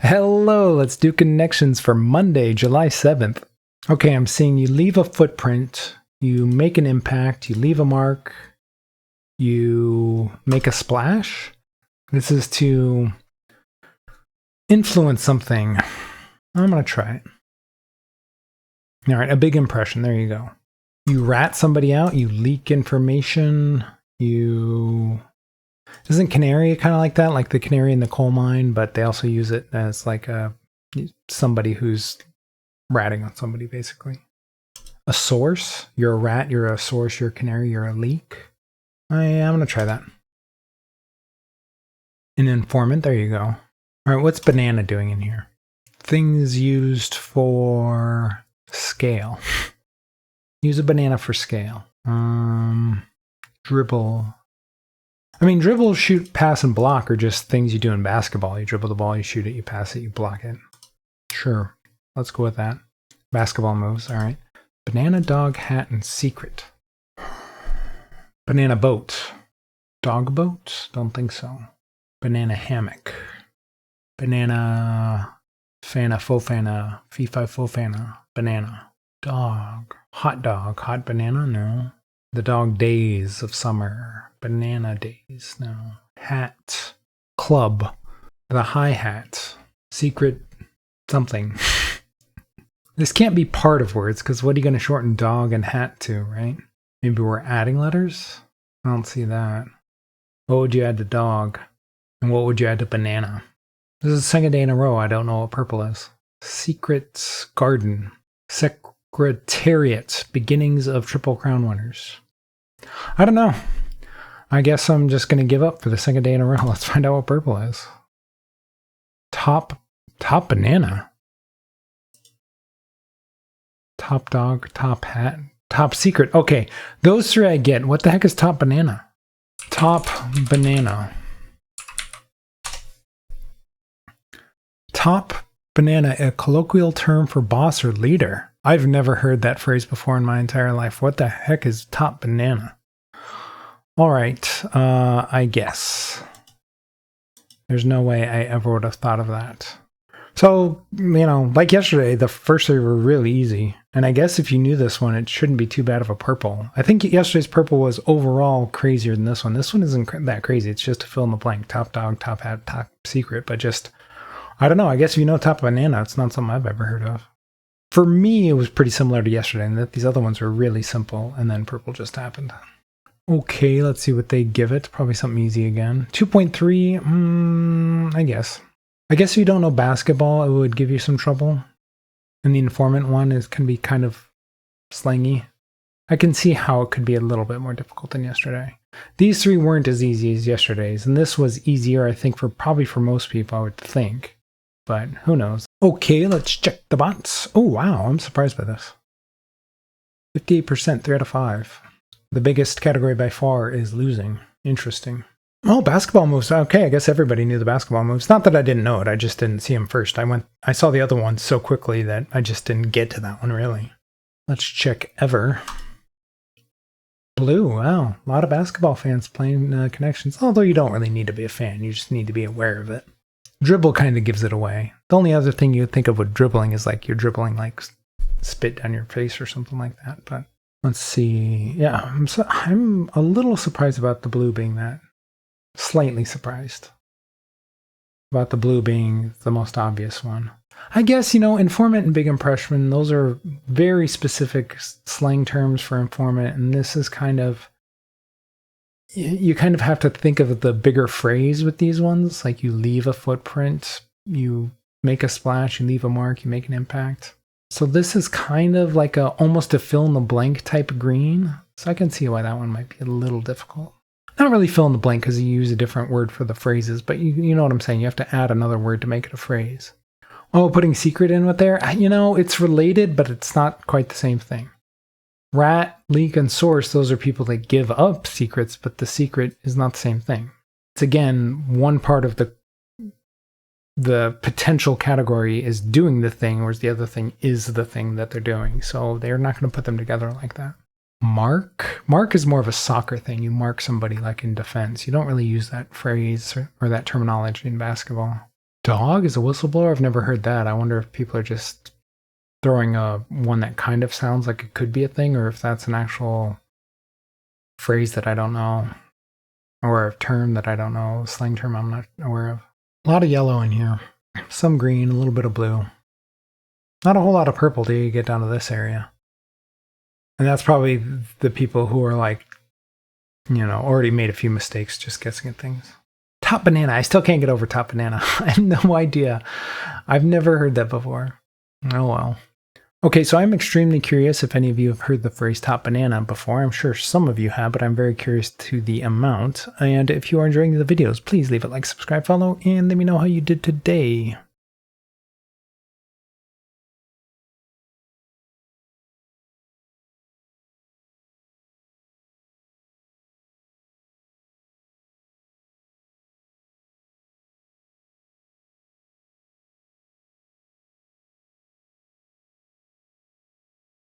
Hello, let's do connections for Monday, July 7th. Okay, I'm seeing you leave a footprint, you make an impact, you leave a mark, you make a splash. This is to influence something. I'm going to try it. All right, a big impression. There you go. You rat somebody out, you leak information, you... Isn't canary kind of like that? Like the canary in the coal mine, but they also use it as like somebody who's ratting on somebody, basically. A source. You're a rat, you're a source, you're a canary, you're a leak. I'm going to try that. An informant. There you go. All right, what's banana doing in here? Things used for scale. Use a banana for scale. Dribble. I mean, dribble, shoot, pass, and block are just things you do in basketball. You dribble the ball, you shoot it, you pass it, you block it. Sure, let's go with that. Basketball moves, all right. Banana, dog, hat, and secret. Banana boat. Dog boat? Don't think so. Banana hammock. Banana, fana, fofana, fee-fi, fofana. Banana. Dog. Hot dog. Hot banana? No. The dog days of summer. Banana days. No. Hat. Club. The hi-hat. Secret something. This can't be part of words, because what are you going to shorten dog and hat to, right? Maybe we're adding letters? I don't see that. What would you add to dog? And what would you add to banana? This is the second day in a row I don't know what purple is. Secret garden. Secretariat. Beginnings of Triple Crown winners. I don't know. I guess I'm just going to give up for the second day in a row. Let's find out what purple is. Top banana. Top dog, top hat, top secret. Okay, those three I get. What the heck is top banana? Top banana. Top banana, a colloquial term for boss or leader. I've never heard that phrase before in my entire life. What the heck is top banana? All right, I guess. There's no way I ever would have thought of that. So, you know, like yesterday, the first three were really easy. And I guess if you knew this one, it shouldn't be too bad of a purple. I think yesterday's purple was overall crazier than this one. This one isn't that crazy. It's just to fill in the blank. Top dog, top hat, top secret. But just, I don't know. I guess if you know top banana, it's not something I've ever heard of. For me, it was pretty similar to yesterday, and that these other ones were really simple, and then purple just happened. Okay, let's see what they give it. Probably something easy again. 2.3, I guess. I guess if you don't know basketball, it would give you some trouble. And the informant one can be kind of slangy. I can see how it could be a little bit more difficult than yesterday. These three weren't as easy as yesterday's, and this was easier, I think, probably for most people, I would think. But who knows? Okay, let's check the bots. Oh, wow, I'm surprised by this. 58%, 3 out of 5. The biggest category by far is losing. Interesting. Oh, basketball moves. Okay, I guess everybody knew the basketball moves. Not that I didn't know it, I just didn't see them first. I saw the other one so quickly that I just didn't get to that one, really. Let's check ever. Blue, wow. A lot of basketball fans playing connections, although you don't really need to be a fan. You just need to be aware of it. Dribble kind of gives it away. The only other thing you would think of with dribbling is like you're dribbling like spit down your face or something like that. But let's see. Yeah, I'm a little surprised about the blue being that. Slightly surprised about the blue being the most obvious one. I guess, you know, informant and big impression, those are very specific slang terms for informant, and this is kind of, you kind of have to think of the bigger phrase with these ones, like you leave a footprint, you make a splash, you leave a mark, you make an impact. So this is kind of like almost a fill in the blank type of green, so I can see why that one might be a little difficult. Not really fill in the blank because you use a different word for the phrases, but you know what I'm saying. You have to add another word to make it a phrase. Oh, putting secret in with there? You know, it's related, but it's not quite the same thing. Rat, leak, and source, those are people that give up secrets, but the secret is not the same thing. It's, again, one part of the potential category is doing the thing, whereas the other thing is the thing that they're doing. So they're not going to put them together like that. Mark is more of a soccer thing. You mark somebody like in defense. You don't really use that phrase or that terminology in basketball. Dog is a whistleblower? I've never heard that. I wonder if people are just throwing one that kind of sounds like it could be a thing, or if that's an actual phrase that I don't know, or a term that I don't know, a slang term I'm not aware of. A lot of yellow in here, some green, a little bit of blue. Not a whole lot of purple till you get down to this area. And that's probably the people who are like, you know, already made a few mistakes just guessing at things. Top banana. I still can't get over top banana. I have no idea. I've never heard that before. Oh well. Okay, so I'm extremely curious if any of you have heard the phrase top banana before. I'm sure some of you have, but I'm very curious to the amount. And if you are enjoying the videos, please leave a like, subscribe, follow, and let me know how you did today.